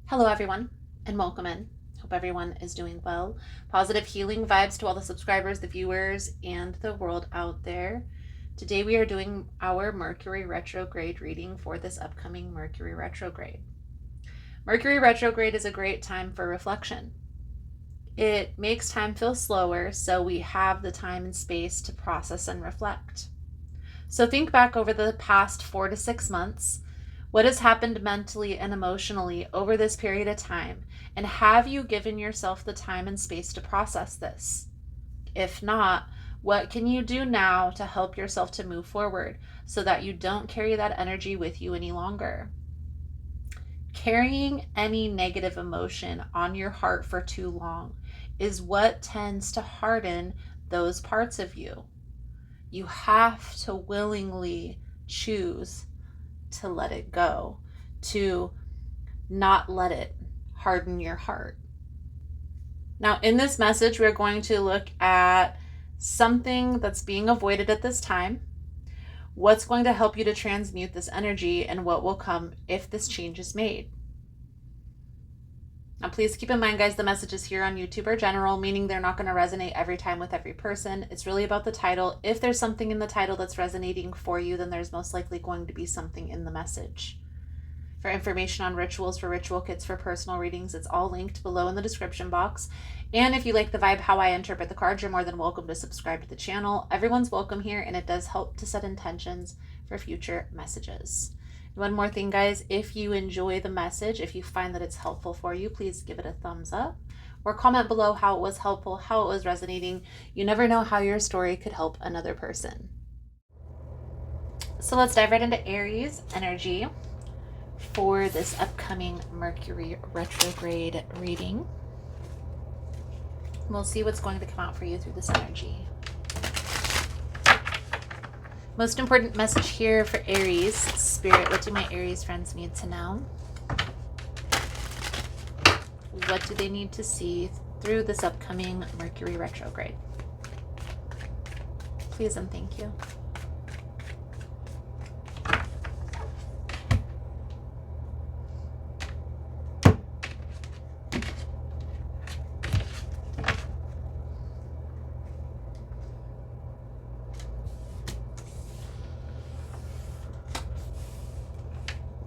Hello, everyone, and welcome in. Hope everyone is doing well. Positive healing vibes to all the subscribers, the viewers, and the world out there. Today we are doing our Mercury retrograde reading for this upcoming Mercury retrograde. Mercury retrograde is a great time for reflection. It makes time feel slower, so we have the time and space to process and reflect. So think back over the past 4 to 6 months. What has happened mentally and emotionally over this period of time? And have you given yourself the time and space to process this? If not, what can you do now to help yourself to move forward so that you don't carry that energy with you any longer? Carrying any negative emotion on your heart for too long is what tends to harden those parts of you. You have to willingly choose to let it go, to not let it harden your heart. Now, in this message, we're going to look at something that's being avoided at this time, what's going to help you to transmute this energy, and what will come if this change is made. Now, please keep in mind, guys, the messages here on YouTube are general, meaning they're not going to resonate every time with every person. It's really about the title. If there's something in the title that's resonating for you, then there's most likely going to be something in the message. For information on rituals, for ritual kits, for personal readings, it's all linked below in the description box. And if you like the vibe, how I interpret the cards, you're more than welcome to subscribe to the channel. Everyone's welcome here, and it does help to set intentions for future messages. One more thing, guys, if you enjoy the message, if you find that it's helpful for you, please give it a thumbs up or comment below how it was helpful, how it was resonating. You never know how your story could help another person. So let's dive right into Aries energy for this upcoming Mercury retrograde reading. We'll see what's going to come out for you through this energy. Most important message here for Aries. Spirit, what do my Aries friends need to know? What do they need to see through this upcoming Mercury retrograde? Please and thank you.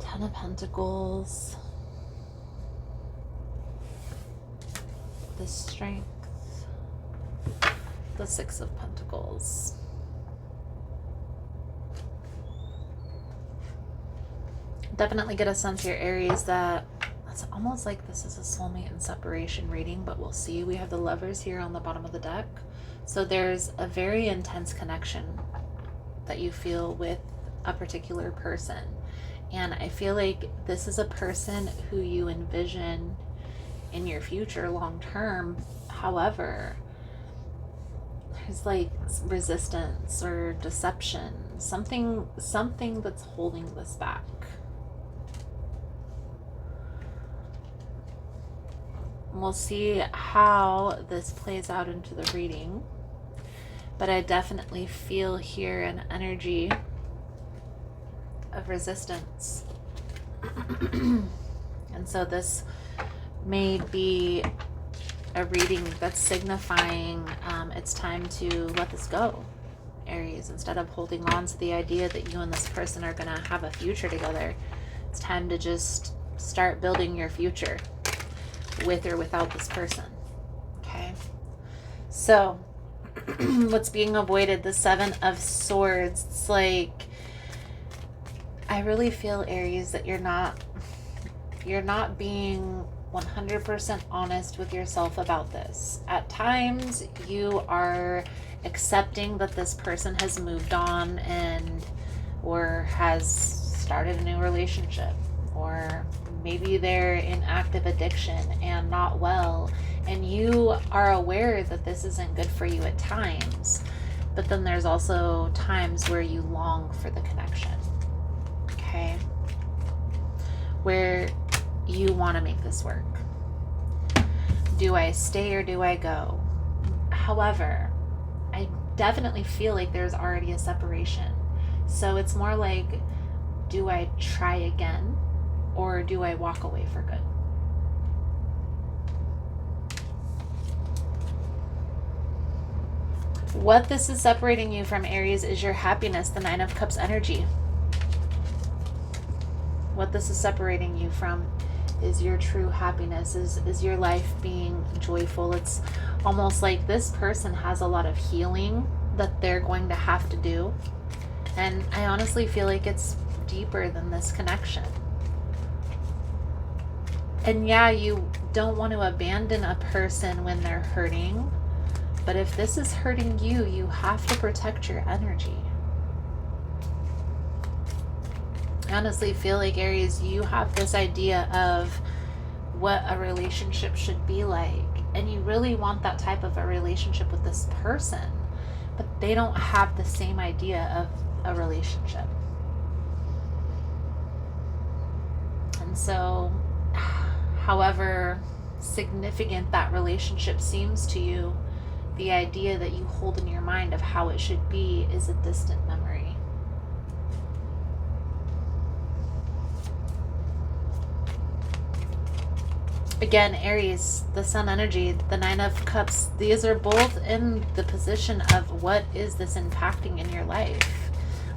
Ten of Pentacles, the Strength, the Six of Pentacles. Definitely get a sense here, Aries, that it's almost like this is a soulmate and separation reading, but we'll see. We have the Lovers here on the bottom of the deck. So there's a very intense connection that you feel with a particular person. And I feel like this is a person who you envision in your future long term. However, there's like resistance or deception, something that's holding this back. We'll see how this plays out into the reading. But I definitely feel here an energy of resistance. And so this may be a reading that's signifying it's time to let this go, Aries. Instead of holding on to the idea that you and this person are going to have a future together, it's time to just start building your future with or without this person. Okay, so what's being avoided? The Seven of Swords. It's like, I really feel, Aries, that you're not being 100% honest with yourself about this. At times you are accepting that this person has moved on or has started a new relationship, or maybe they're in active addiction and not well, and you are aware that this isn't good for you at times, but then there's also times where you long for the connection. Okay, where you want to make this work. Do I stay or do I go? However, I definitely feel like there's already a separation. So it's more like, do I try again or do I walk away for good? What this is separating you from, Aries, is your happiness, the Nine of Cups energy. What this is separating you from is your true happiness, is your life being joyful. It's almost like this person has a lot of healing that they're going to have to do. And I honestly feel like it's deeper than this connection. And yeah, you don't want to abandon a person when they're hurting, but if this is hurting you, you have to protect your energy. I honestly feel like, Aries, you have this idea of what a relationship should be like, and you really want that type of a relationship with this person, but they don't have the same idea of a relationship. And so, however significant that relationship seems to you, the idea that you hold in your mind of how it should be is a distant memory. Again, Aries, the Sun energy, the Nine of Cups, these are both in the position of what is this impacting in your life?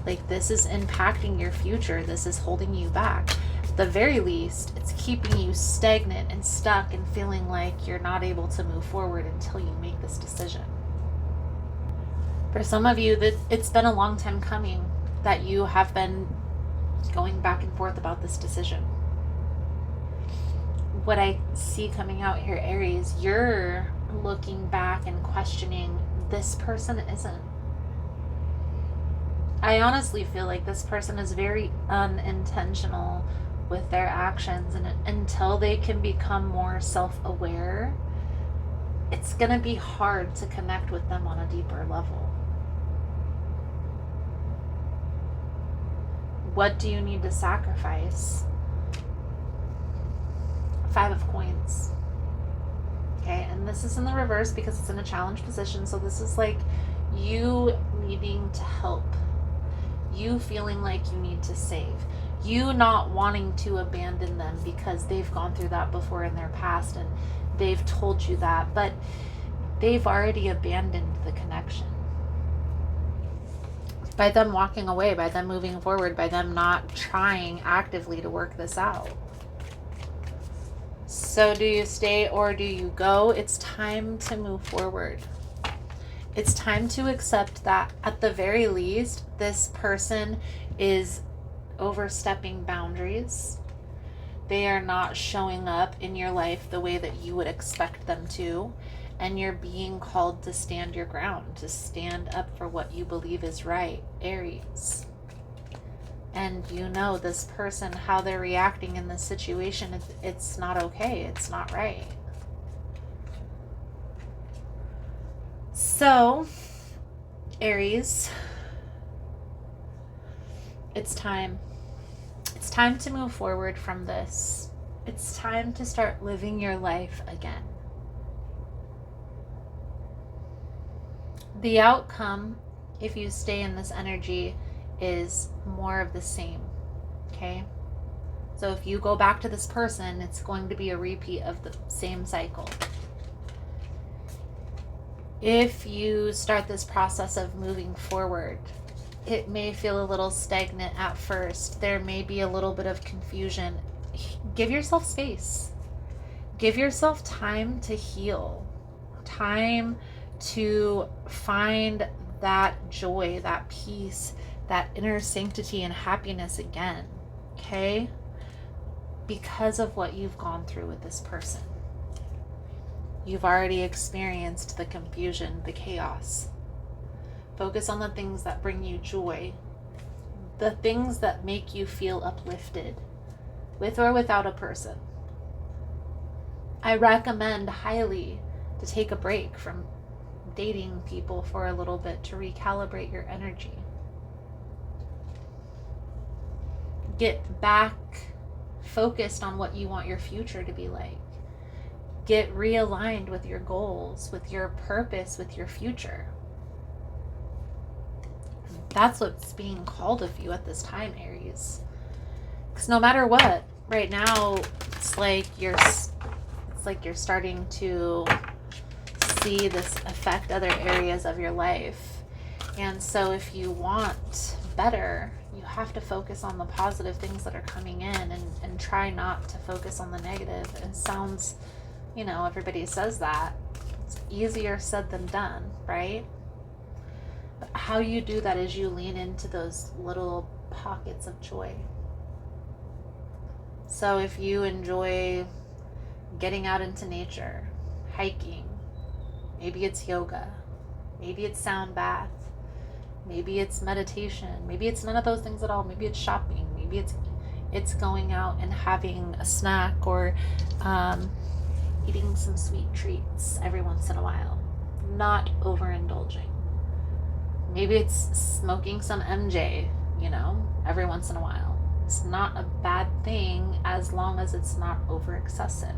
Like, this is impacting your future. This is holding you back. At the very least, it's keeping you stagnant and stuck and feeling like you're not able to move forward until you make this decision. For some of you, that it's been a long time coming that you have been going back and forth about this decision. What I see coming out here, Aries, you're looking back and questioning, this person isn't. I honestly feel like this person is very unintentional with their actions, and until they can become more self-aware, it's going to be hard to connect with them on a deeper level. What do you need to sacrifice? Five of Coins. Okay, and this is in the reverse because it's in a challenge position. So this is like you needing to help, you feeling like you need to save, you not wanting to abandon them because they've gone through that before in their past and they've told you that, but they've already abandoned the connection. By them walking away, by them moving forward, by them not trying actively to work this out. So do you stay or do you go? It's time to move forward. It's time to accept that at the very least, this person is overstepping boundaries. They are not showing up in your life the way that you would expect them to. And you're being called to stand your ground, to stand up for what you believe is right, Aries. And you know this person, how they're reacting in this situation, it's not okay. It's not right. So, Aries, it's time. It's time to move forward from this. It's time to start living your life again. The outcome, if you stay in this energy, is more of the same, okay? So if you go back to this person, it's going to be a repeat of the same cycle. If you start this process of moving forward, it may feel a little stagnant at first. There may be a little bit of confusion. Give yourself space. Give yourself time to heal. Time to find that joy, that peace, that inner sanctity and happiness again, okay? Because of what you've gone through with this person. You've already experienced the confusion, the chaos. Focus on the things that bring you joy, the things that make you feel uplifted, with or without a person. I recommend highly to take a break from dating people for a little bit to recalibrate your energy. Get back focused on what you want your future to be like. Get realigned with your goals, with your purpose, with your future. That's what's being called of you at this time, Aries. Because no matter what, right now, it's like you're starting to see this affect other areas of your life. And so if you want better, you have to focus on the positive things that are coming in, and try not to focus on the negative. It sounds, everybody says that. It's easier said than done, right? But how you do that is you lean into those little pockets of joy. So if you enjoy getting out into nature, hiking, maybe it's yoga, maybe it's sound bath, maybe it's meditation, maybe it's none of those things at all, maybe it's shopping, maybe it's going out and having a snack, or eating some sweet treats every once in a while, not overindulging. Maybe it's smoking some MJ, every once in a while. It's not a bad thing as long as it's not over excessive.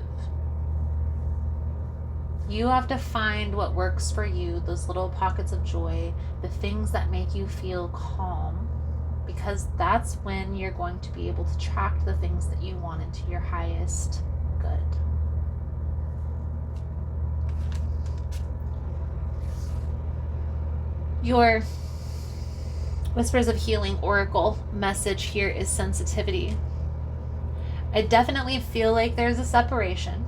You have to find what works for you, those little pockets of joy, the things that make you feel calm, because that's when you're going to be able to track the things that you want into your highest good. Your Whispers of Healing Oracle message here is sensitivity. I definitely feel like there's a separation.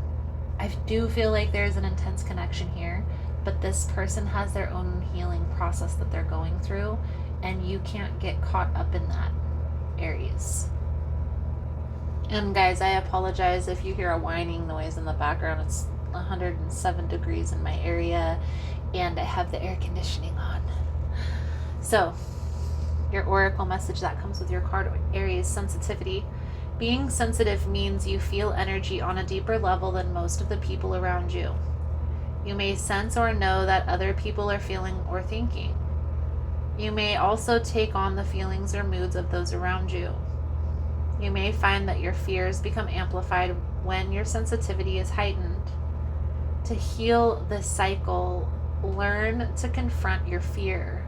I do feel like there's an intense connection here, but this person has their own healing process that they're going through, and you can't get caught up in that, Aries. And guys, I apologize if you hear a whining noise in the background. It's 107 degrees in my area, and I have the air conditioning on. So, your oracle message that comes with your card, Aries, sensitivity. Being sensitive means you feel energy on a deeper level than most of the people around you. You may sense or know that other people are feeling or thinking. You may also take on the feelings or moods of those around you. You may find that your fears become amplified when your sensitivity is heightened. To heal this cycle, learn to confront your fear.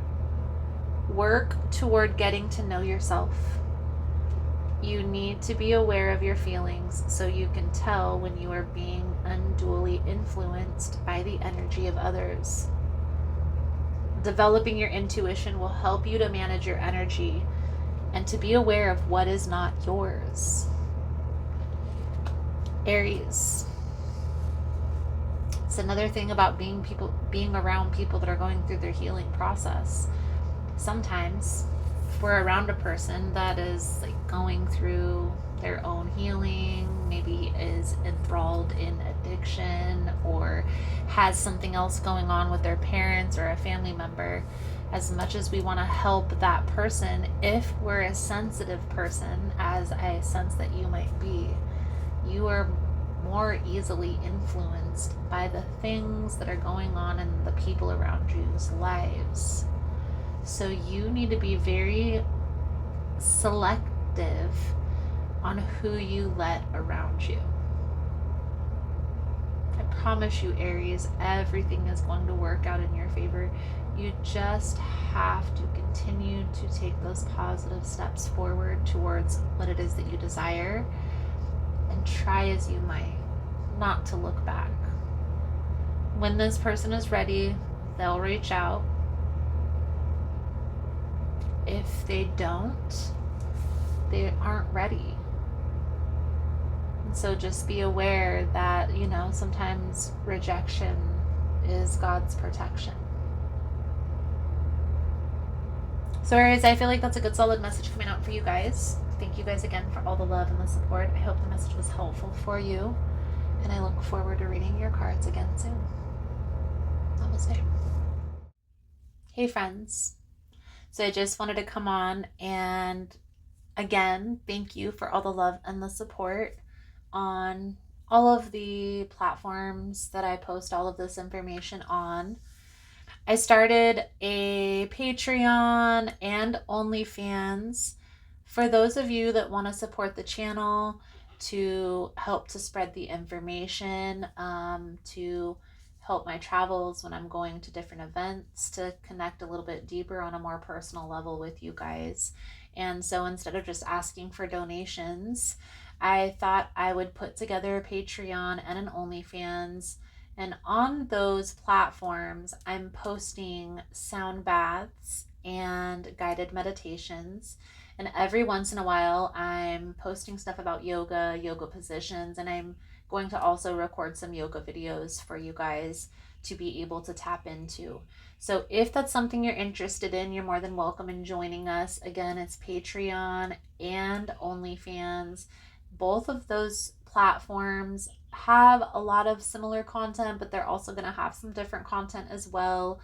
Work toward getting to know yourself. You need to be aware of your feelings so you can tell when you are being unduly influenced by the energy of others. Developing your intuition will help you to manage your energy and to be aware of what is not yours. Aries. It's another thing about being around people that are going through their healing process. Sometimes if we're around a person that is like going through their own healing, maybe is enthralled in addiction or has something else going on with their parents or a family member, as much as we want to help that person, if we're a sensitive person, as I sense that you might be, you are more easily influenced by the things that are going on in the people around you's lives. So you need to be very selective on who you let around you. I promise you, Aries, everything is going to work out in your favor. You just have to continue to take those positive steps forward towards what it is that you desire, and try as you might not to look back. When this person is ready, they'll reach out. If they don't, they aren't ready. And so just be aware that, sometimes rejection is God's protection. So Aries, I feel like that's a good solid message coming out for you guys. Thank you guys again for all the love and the support. I hope the message was helpful for you, and I look forward to reading your cards again soon. Namaste. Hey friends. So I just wanted to come on and again, thank you for all the love and the support on all of the platforms that I post all of this information on. I started a Patreon and OnlyFans for those of you that want to support the channel, to help to spread the information, to help my travels when I'm going to different events, to connect a little bit deeper on a more personal level with you guys. And so instead of just asking for donations, I thought I would put together a Patreon and an OnlyFans And on those platforms, I'm posting sound baths and guided meditations. And every once in a while, I'm posting stuff about yoga, yoga positions, and I'm going to also record some yoga videos for you guys to be able to tap into. So if that's something you're interested in, you're more than welcome in joining us. Again, it's Patreon and OnlyFans. Both of those platforms have a lot of similar content, but they're also going to have some different content as well.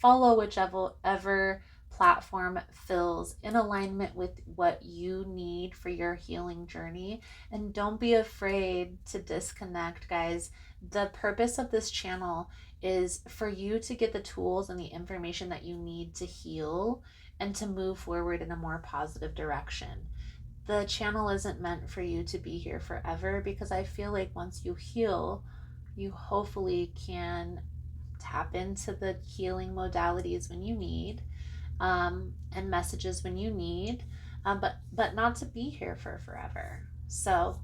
Follow whichever platform feels in alignment with what you need for your healing journey. And don't be afraid to disconnect, guys. The purpose of this channel is for you to get the tools and the information that you need to heal and to move forward in a more positive direction. The channel isn't meant for you to be here forever, because I feel like once you heal, you hopefully can tap into the healing modalities when you need, and messages when you need, but not to be here for forever. So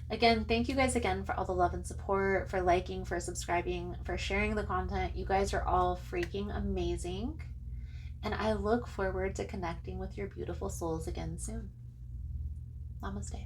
again, thank you guys again for all the love and support, for liking, for subscribing, for sharing the content. You guys are all freaking amazing. And I look forward to connecting with your beautiful souls again soon. Namaste.